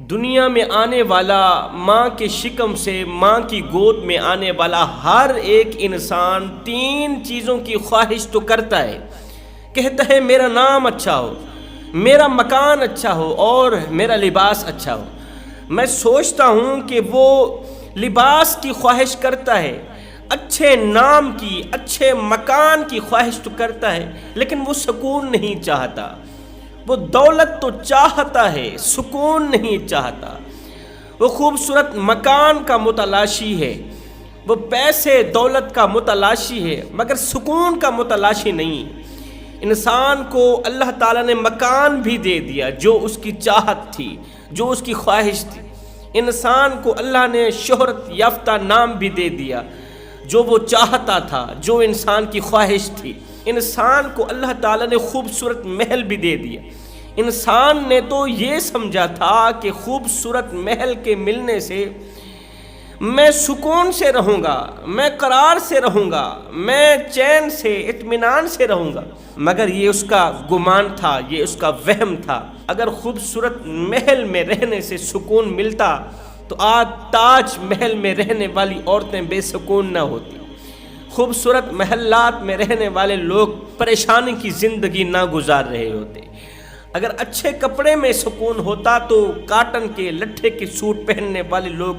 دنیا میں آنے والا، ماں کے شکم سے ماں کی گود میں آنے والا ہر ایک انسان تین چیزوں کی خواہش تو کرتا ہے۔ کہتا ہے میرا نام اچھا ہو، میرا مکان اچھا ہو اور میرا لباس اچھا ہو۔ میں سوچتا ہوں کہ وہ لباس کی خواہش کرتا ہے، اچھے نام کی، اچھے مکان کی خواہش تو کرتا ہے، لیکن وہ سکون نہیں چاہتا۔ وہ دولت تو چاہتا ہے، سکون نہیں چاہتا۔ وہ خوبصورت مکان کا متلاشی ہے، وہ پیسے دولت کا متلاشی ہے، مگر سکون کا متلاشی نہیں۔ انسان کو اللہ تعالیٰ نے مکان بھی دے دیا جو اس کی چاہت تھی، جو اس کی خواہش تھی۔ انسان کو اللہ نے شہرت یافتہ نام بھی دے دیا جو وہ چاہتا تھا، جو انسان کی خواہش تھی۔ انسان کو اللہ تعالیٰ نے خوبصورت محل بھی دے دیا۔ انسان نے تو یہ سمجھا تھا کہ خوبصورت محل کے ملنے سے میں سکون سے رہوں گا، میں قرار سے رہوں گا، میں چین سے، اطمینان سے رہوں گا، مگر یہ اس کا گمان تھا، یہ اس کا وہم تھا۔ اگر خوبصورت محل میں رہنے سے سکون ملتا تو آج تاج محل میں رہنے والی عورتیں بے سکون نہ ہوتی، خوبصورت محلات میں رہنے والے لوگ پریشانی کی زندگی نہ گزار رہے ہوتے۔ اگر اچھے کپڑے میں سکون ہوتا تو کاٹن کے لٹھے کے سوٹ پہننے والے لوگ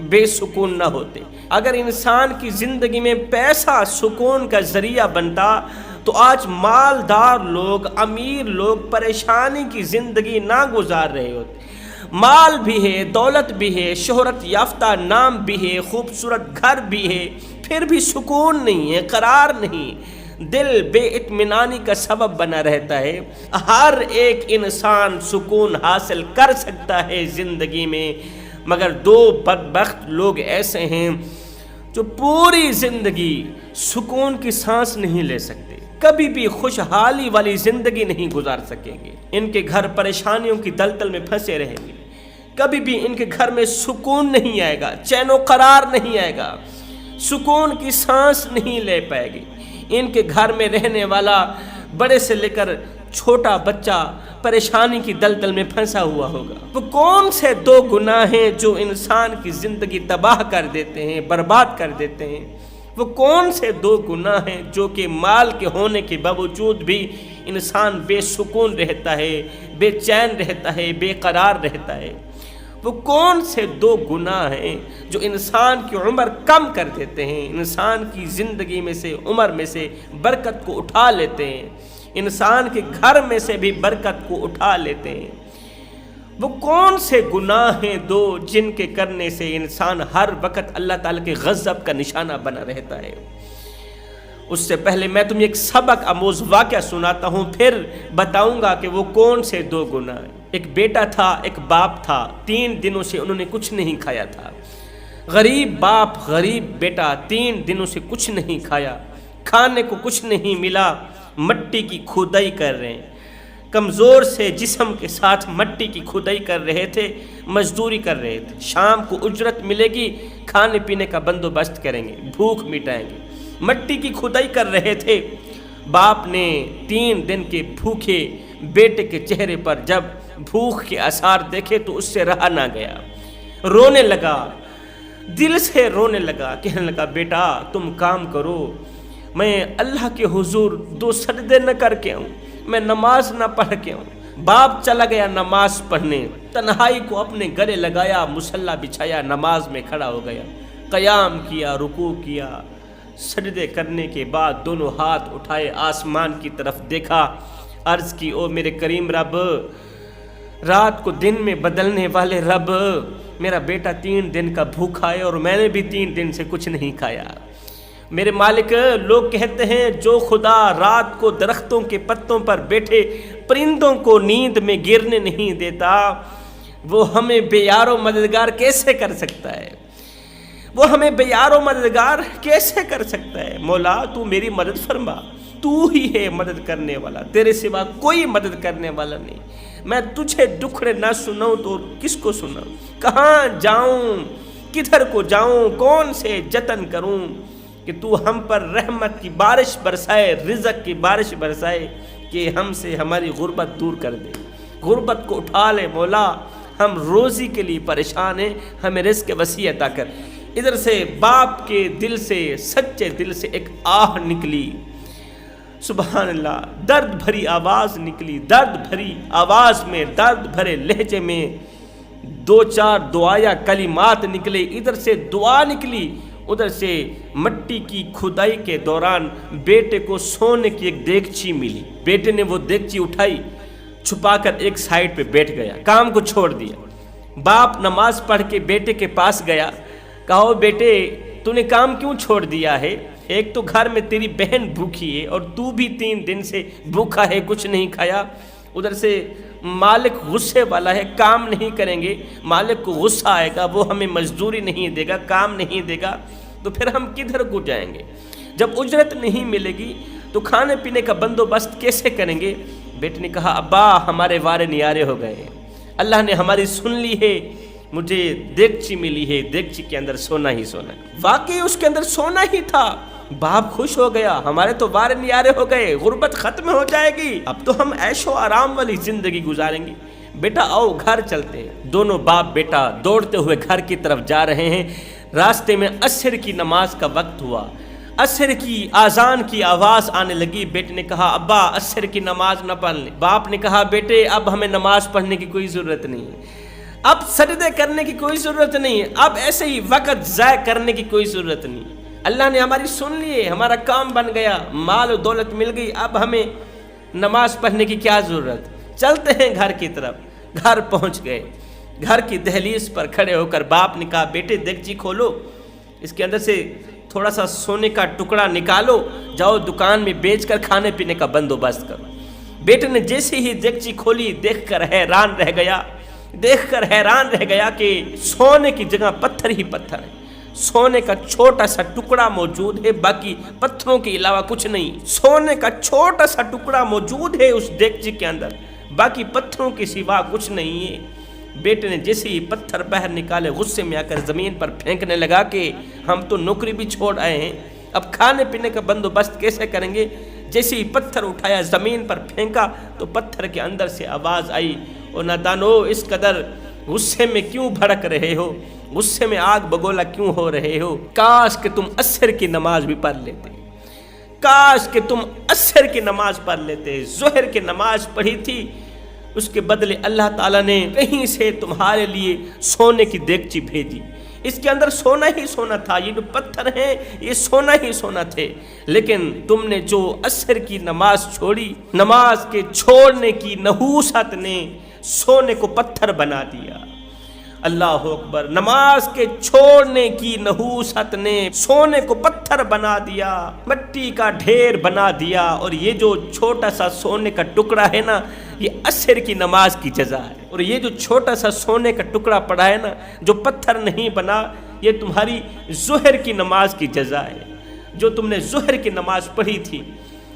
بے سکون نہ ہوتے۔ اگر انسان کی زندگی میں پیسہ سکون کا ذریعہ بنتا تو آج مالدار لوگ، امیر لوگ پریشانی کی زندگی نہ گزار رہے ہوتے۔ مال بھی ہے، دولت بھی ہے، شہرت یافتہ نام بھی ہے، خوبصورت گھر بھی ہے، پھر بھی سکون نہیں ہے، قرار نہیں، دل بے اطمینانی کا سبب بنا رہتا ہے۔ ہر ایک انسان سکون حاصل کر سکتا ہے زندگی میں، مگر دو بدبخت لوگ ایسے ہیں جو پوری زندگی سکون کی سانس نہیں لے سکتے، کبھی بھی خوشحالی والی زندگی نہیں گزار سکیں گے۔ ان کے گھر پریشانیوں کی دلدل میں پھنسے رہیں گے، کبھی بھی ان کے گھر میں سکون نہیں آئے گا، چین و قرار نہیں آئے گا، سکون کی سانس نہیں لے پائے گی۔ ان کے گھر میں رہنے والا بڑے سے لے کر چھوٹا بچہ پریشانی کی دلدل میں پھنسا ہوا ہوگا۔ وہ کون سے دو گناہ ہیں جو انسان کی زندگی تباہ کر دیتے ہیں، برباد کر دیتے ہیں؟ وہ کون سے دو گناہ ہیں جو کہ مال کے ہونے کے باوجود بھی انسان بے سکون رہتا ہے، بے چین رہتا ہے، بے قرار رہتا ہے؟ وہ کون سے دو گناہ ہیں جو انسان کی عمر کم کر دیتے ہیں، انسان کی زندگی میں سے، عمر میں سے برکت کو اٹھا لیتے ہیں، انسان کے گھر میں سے بھی برکت کو اٹھا لیتے ہیں؟ وہ کون سے گناہ ہیں دو جن کے کرنے سے انسان ہر وقت اللہ تعالیٰ کے غضب کا نشانہ بنا رہتا ہے؟ اس سے پہلے میں تمہیں ایک سبق آموز واقعہ سناتا ہوں، پھر بتاؤں گا کہ وہ کون سے دو گناہ ہیں۔ ایک بیٹا تھا، ایک باپ تھا، 3 دنوں سے انہوں نے کچھ نہیں کھایا تھا۔ غریب باپ، غریب بیٹا، 3 دنوں سے کچھ نہیں کھایا، کھانے کو کچھ نہیں ملا، مٹی کی کھدائی کر رہے ہیں، کمزور سے جسم کے ساتھ مٹی کی کھدائی کر رہے تھے، مزدوری کر رہے تھے۔ شام کو اجرت ملے گی، کھانے پینے کا بندوبست کریں گے، بھوک مٹائیں گے۔ مٹی کی کھدائی کر رہے تھے۔ باپ نے 3 دن کے بھوکے بیٹے کے چہرے پر جب بھوک کے آثار دیکھے تو اس سے رہا نہ گیا، رونے لگا، دل سے رونے لگا، کہنے لگا بیٹا تم کام کرو، میں اللہ کے حضور 2 سجدے نہ کر کے آؤں، میں نماز نہ پڑھ کے آؤں۔ باپ چلا گیا نماز پڑھنے، تنہائی کو اپنے گلے لگایا، مصلی بچھایا، نماز میں کھڑا ہو گیا، قیام کیا، رکوع کیا، سجدے کرنے کے بعد دونوں ہاتھ اٹھائے، آسمان کی طرف دیکھا، عرض کی او میرے کریم رب، رات کو دن میں بدلنے والے رب، میرا بیٹا 3 دن کا بھوکا ہے اور میں نے بھی 3 دن سے کچھ نہیں کھایا۔ میرے مالک، لوگ کہتے ہیں جو خدا رات کو درختوں کے پتوں پر بیٹھے پرندوں کو نیند میں گرنے نہیں دیتا، وہ ہمیں بے یار و مددگار کیسے کر سکتا ہے؟ وہ ہمیں بے یار و مددگار کیسے کر سکتا ہے؟ مولا تو میری مدد فرما، تو ہی ہے مدد کرنے والا، تیرے سوا کوئی مدد کرنے والا نہیں۔ میں تجھے دکھڑے نہ سناؤں تو کس کو سناؤں؟ کہاں جاؤں، کدھر کو جاؤں، کون سے جتن کروں کہ تو ہم پر رحمت کی بارش برسائے، رزق کی بارش برسائے، کہ ہم سے ہماری غربت دور کر دے، غربت کو اٹھا لے مولا، ہم روزی کے لیے پریشان ہیں، ہمیں رزق وسیع عطا کر۔ ادھر سے باپ کے دل سے، سچے دل سے ایک آہ نکلی، سبحان اللہ، درد بھری آواز نکلی، درد بھری آواز میں، درد بھرے لہجے میں دو چار دعایا کلمات نکلے، ادھر سے دعا نکلی، ادھر سے مٹی کی کھدائی کے دوران بیٹے کو سونے کی ایک دیگچی ملی۔ بیٹے نے وہ دیگچی اٹھائی، چھپا کر ایک سائڈ پہ بیٹھ گیا، کام کو چھوڑ دیا۔ باپ نماز پڑھ کے بیٹے کے پاس گیا، کہا بیٹے تو نے کام کیوں چھوڑ دیا ہے؟ ایک تو گھر میں تیری بہن بھوکھی ہے اور تو بھی 3 دن سے بھوکا ہے، کچھ نہیں کھایا۔ ادھر سے مالک غصے والا ہے، کام نہیں کریں گے، مالک کو غصہ آئے گا، وہ ہمیں مزدوری نہیں دے گا، کام نہیں دے گا، تو پھر ہم کدھر کو جائیں گے؟ جب اجرت نہیں ملے گی تو کھانے پینے کا بندوبست کیسے کریں گے؟ بیٹے نے کہا ابا ہمارے وارے نیارے ہو گئے، اللہ نے ہماری سن لی ہے، مجھے دیگچی ملی ہے، دیگچی کے اندر سونا ہی سونا ہے۔ واقعی اس کے اندر سونا ہی تھا۔ باپ خوش ہو گیا، ہمارے تو وارے نیارے ہو گئے، غربت ختم ہو جائے گی، اب تو ہم عیش و آرام والی زندگی گزاریں گے۔ بیٹا آؤ گھر چلتے ہیں۔ دونوں باپ بیٹا دوڑتے ہوئے گھر کی طرف جا رہے ہیں۔ راستے میں عصر کی نماز کا وقت ہوا، عصر کی اذان کی آواز آنے لگی۔ بیٹے نے کہا ابا عصر کی نماز نہ پڑھ لیں۔ باپ نے کہا بیٹے اب ہمیں نماز پڑھنے کی کوئی ضرورت نہیں ہے، اب سجدے کرنے کی کوئی ضرورت نہیں ہے، اب ایسے ہی وقت ضائع کرنے کی کوئی ضرورت نہیں، اللہ نے ہماری سن لی ہے، ہمارا کام بن گیا، مال و دولت مل گئی، اب ہمیں نماز پڑھنے کی کیا ضرورت؟ چلتے ہیں گھر کی طرف۔ گھر پہنچ گئے، گھر کی دہلیز پر کھڑے ہو کر باپ نے کہا بیٹے دیگچی کھولو، اس کے اندر سے تھوڑا سا سونے کا ٹکڑا نکالو، جاؤ دکان میں بیچ کر کھانے پینے کا بندوبست کرو۔ بیٹے نے جیسے ہی دیگچی کھولی دیکھ کر حیران رہ گیا کہ سونے کی جگہ پتھر ہی پتھر ہے، سونے کا چھوٹا سا ٹکڑا موجود ہے، باقی پتھروں کے علاوہ کچھ نہیں۔ سونے کا چھوٹا سا ٹکڑا موجود ہے اس دیگچی کے اندر، باقی پتھروں کے سوا کچھ نہیں ہے۔ بیٹے نے جیسے ہی پتھر باہر نکالے غصے میں آ کر زمین پر پھینکنے لگا کہ ہم تو نوکری بھی چھوڑ آئے ہیں، اب کھانے پینے کا بندوبست کیسے کریں گے؟ جیسے ہی پتھر اٹھایا زمین پر پھینکا تو پتھر کے اندر سے آواز آئی او نادانو اس قدر غصے میں کیوں بھڑک رہے ہو، غصے میں آگ بگولا کیوں ہو رہے ہو؟ کاش کہ تم عصر کی نماز بھی پڑھ لیتے، کاش کہ تم عصر کی نماز پڑھ لیتے۔ ظہر کی نماز پڑھی تھی، اس کے بدلے اللہ تعالیٰ نے کہیں سے تمہارے لیے سونے کی دیگچی بھیجی، اس کے اندر سونا ہی سونا تھا، یہ جو پتھر ہیں یہ سونا ہی سونا تھے، لیکن تم نے جو عصر کی نماز چھوڑی، نماز کے چھوڑنے کی نحوست نے سونے کو پتھر بنا دیا۔ اللہ اکبر، نماز کے چھوڑنے کی نحوست نے سونے کو پتھر بنا دیا، مٹی کا ڈھیر بنا دیا، اور یہ جو چھوٹا سا سونے کا ٹکڑا ہے نا یہ عصر کی نماز کی جزا ہے، اور یہ جو چھوٹا سا سونے کا ٹکڑا پڑا ہے نا جو پتھر نہیں بنا یہ تمہاری ظہر کی نماز کی جزا ہے، جو تم نے ظہر کی نماز پڑھی تھی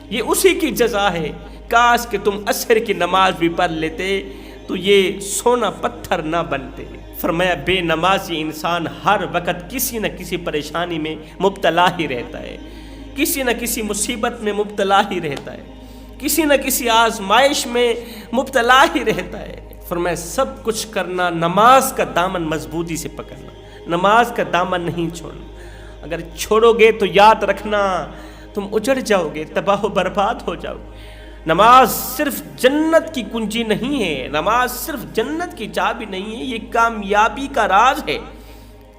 یہ اسی کی جزا ہے۔ کاش کہ تم عصر کی نماز بھی پڑھ لیتے تو یہ سونا پتھر نہ بنتے۔ فرمایا بے نمازی انسان ہر وقت کسی نہ کسی پریشانی میں مبتلا ہی رہتا ہے، کسی نہ کسی مصیبت میں مبتلا ہی رہتا ہے، کسی نہ کسی آزمائش میں مبتلا ہی رہتا ہے۔ فرمایا سب کچھ کرنا، نماز کا دامن مضبوطی سے پکڑنا، نماز کا دامن نہیں چھوڑنا، اگر چھوڑو گے تو یاد رکھنا تم اجڑ جاؤ گے، تباہ و برباد ہو جاؤ گے۔ نماز صرف جنت کی کنجی نہیں ہے، نماز صرف جنت کی چابی نہیں ہے، یہ کامیابی کا راز ہے،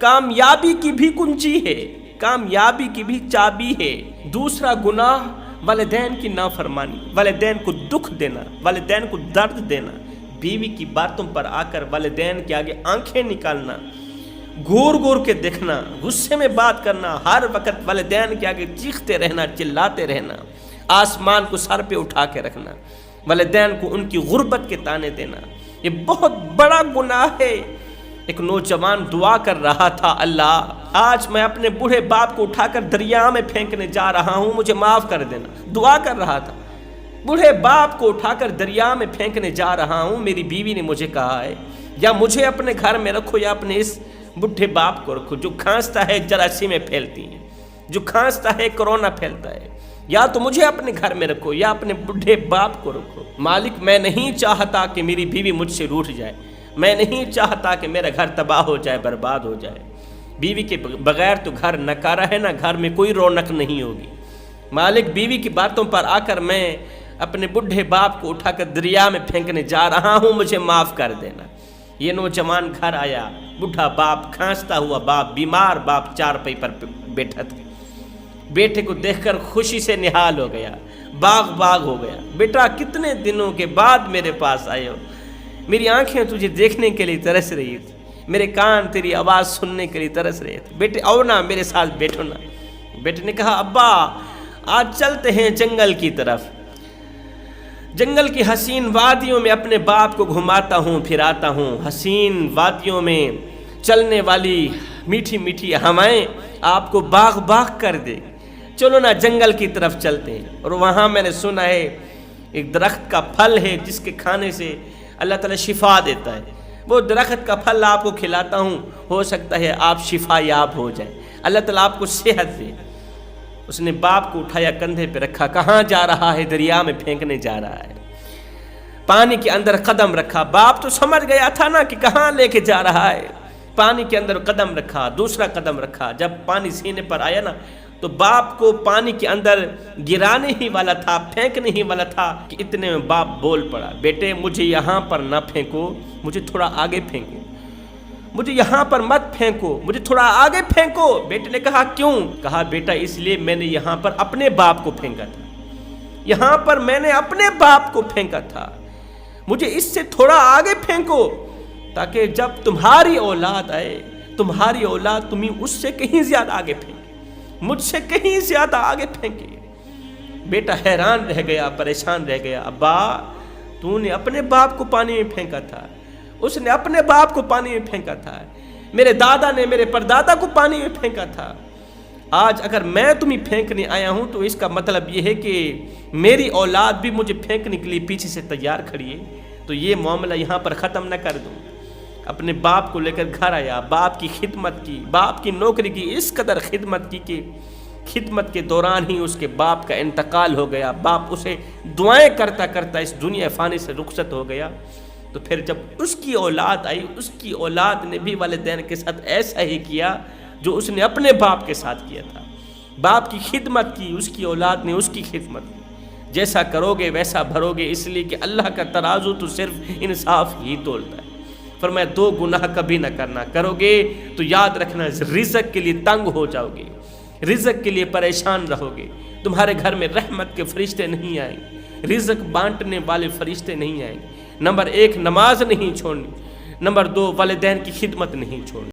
کامیابی کی بھی کنجی ہے، کامیابی کی بھی چابی ہے۔ دوسرا گناہ والدین کی نافرمانی، والدین کو دکھ دینا، والدین کو درد دینا، بیوی کی باتوں پر آ کر والدین کے آگے آنکھیں نکالنا، گور گور کے دیکھنا، غصے میں بات کرنا، ہر وقت والدین کے آگے چیختے رہنا، چلاتے رہنا، آسمان کو سر پہ اٹھا کے رکھنا، والدین کو ان کی غربت کے تانے دینا، یہ بہت بڑا گناہ ہے۔ ایک نوجوان دعا کر رہا تھا، اللہ آج میں اپنے بوڑھے باپ کو اٹھا کر دریا میں پھینکنے جا رہا ہوں، مجھے معاف کر دینا۔ دعا کر رہا تھا، بوڑھے باپ کو اٹھا کر دریا میں پھینکنے جا رہا ہوں، میری بیوی نے مجھے کہا ہے یا مجھے اپنے گھر میں رکھو یا اپنے اس بوڑھے باپ کو رکھو، جو کھانستا ہے جراثیمیں پھیلتی ہیں، جو کھانستا ہے کورونا پھیلتا ہے، یا تو مجھے اپنے گھر میں رکھو یا اپنے بوڑھے باپ کو رکھو۔ مالک میں نہیں چاہتا کہ میری بیوی مجھ سے روٹھ جائے، میں نہیں چاہتا کہ میرا گھر تباہ ہو جائے، برباد ہو جائے۔ بیوی کے بغیر تو گھر نکارا ہے نا، گھر میں کوئی رونق نہیں ہوگی۔ مالک بیوی کی باتوں پر آ کر میں اپنے بڈھے باپ کو اٹھا کر دریا میں پھینکنے جا رہا ہوں، مجھے معاف کر دینا۔ یہ نوجوان گھر آیا، بڈھا باپ، کھانستا ہوا باپ، بیمار باپ چارپائی پر بیٹھا تھا۔ بیٹے کو دیکھ کر خوشی سے نہال ہو گیا، باغ باغ ہو گیا۔ بیٹا کتنے دنوں کے بعد میرے پاس آئے ہو، میری آنکھیں تجھے دیکھنے کے لیے ترس رہی تھی، میرے کان تیری آواز سننے کے لیے ترس رہے تھے۔ بیٹے آؤ نا، میرے ساتھ بیٹھو نا۔ بیٹے نے کہا ابا آج چلتے ہیں جنگل کی طرف، جنگل کی حسین وادیوں میں اپنے باپ کو گھماتا ہوں، پھراتا ہوں۔ حسین وادیوں میں چلنے والی میٹھی میٹھی ہوائیں آپ کو باغ باغ کر دے، چلو نا جنگل کی طرف چلتے ہیں۔ اور وہاں میں نے سنا ہے ایک درخت کا پھل ہے جس کے کھانے سے اللہ تعالیٰ شفا دیتا ہے، وہ درخت کا پھل آپ کو کھلاتا ہوں، ہو سکتا ہے آپ شفا یاب ہو جائیں، اللہ تعالیٰ آپ کو صحت دے۔ اس نے باپ کو اٹھایا، کندھے پہ رکھا، کہاں جا رہا ہے؟ دریا میں پھینکنے جا رہا ہے۔ پانی کے اندر قدم رکھا، باپ تو سمجھ گیا تھا نا کہ کہاں لے کے جا رہا ہے۔ پانی کے اندر قدم رکھا، دوسرا قدم رکھا، جب پانی سینے پر آیا نا تو باپ کو پانی کے اندر گرانے ہی والا تھا، پھینکنے ہی والا تھا کہ اتنے میں باپ بول پڑا، بیٹے مجھے یہاں پر نہ پھینکو، مجھے تھوڑا آگے پھینکو، مجھے یہاں پر مت پھینکو، مجھے تھوڑا آگے پھینکو۔ بیٹے نے کہا کیوں؟ کہا بیٹا اس لیے میں نے یہاں پر اپنے باپ کو پھینکا تھا، یہاں پر میں نے اپنے باپ کو پھینکا تھا، مجھے اس سے تھوڑا آگے پھینکو تاکہ جب تمہاری اولاد آئے، تمہاری اولاد تمہیں اس سے کہیں زیادہ آگے پھینکے، مجھ سے کہیں زیادہ آگے پھینکے۔ بیٹا حیران رہ گیا، پریشان رہ گیا، ابا تو نے اپنے باپ کو پانی میں پھینکا تھا، اس نے اپنے باپ کو پانی میں پھینکا تھا، میرے دادا نے میرے پردادا کو پانی میں پھینکا تھا، آج اگر میں تمہیں پھینکنے آیا ہوں تو اس کا مطلب یہ ہے کہ میری اولاد بھی مجھے پھینکنے کے لیے پیچھے سے تیار کھڑی ہے، تو یہ معاملہ یہاں پر ختم نہ کر دوں۔ اپنے باپ کو لے کر گھر آیا، باپ کی خدمت کی، باپ کی نوکری کی، اس قدر خدمت کی کہ خدمت کے دوران ہی اس کے باپ کا انتقال ہو گیا، باپ اسے دعائیں کرتا کرتا اس دنیا فانی سے رخصت ہو گیا۔ تو پھر جب اس کی اولاد آئی، اس کی اولاد نے بھی والدین کے ساتھ ایسا ہی کیا جو اس نے اپنے باپ کے ساتھ کیا تھا، باپ کی خدمت کی، اس کی اولاد نے اس کی خدمت کی۔ جیسا کرو گے ویسا بھرو گے، اس لیے کہ اللہ کا ترازو تو صرف انصاف ہی تولتا ہے۔ فرمایا دو گناہ کبھی نہ کرنا، کرو گے تو یاد رکھنا رزق کے لیے تنگ ہو جاؤ گے، رزق کے لیے پریشان رہو گے، تمہارے گھر میں رحمت کے فرشتے نہیں آئیں گے، رزق بانٹنے والے فرشتے نہیں آئیں گے۔ نمبر 1 نماز نہیں چھوڑنی، نمبر 2 والدین کی خدمت نہیں چھوڑنی۔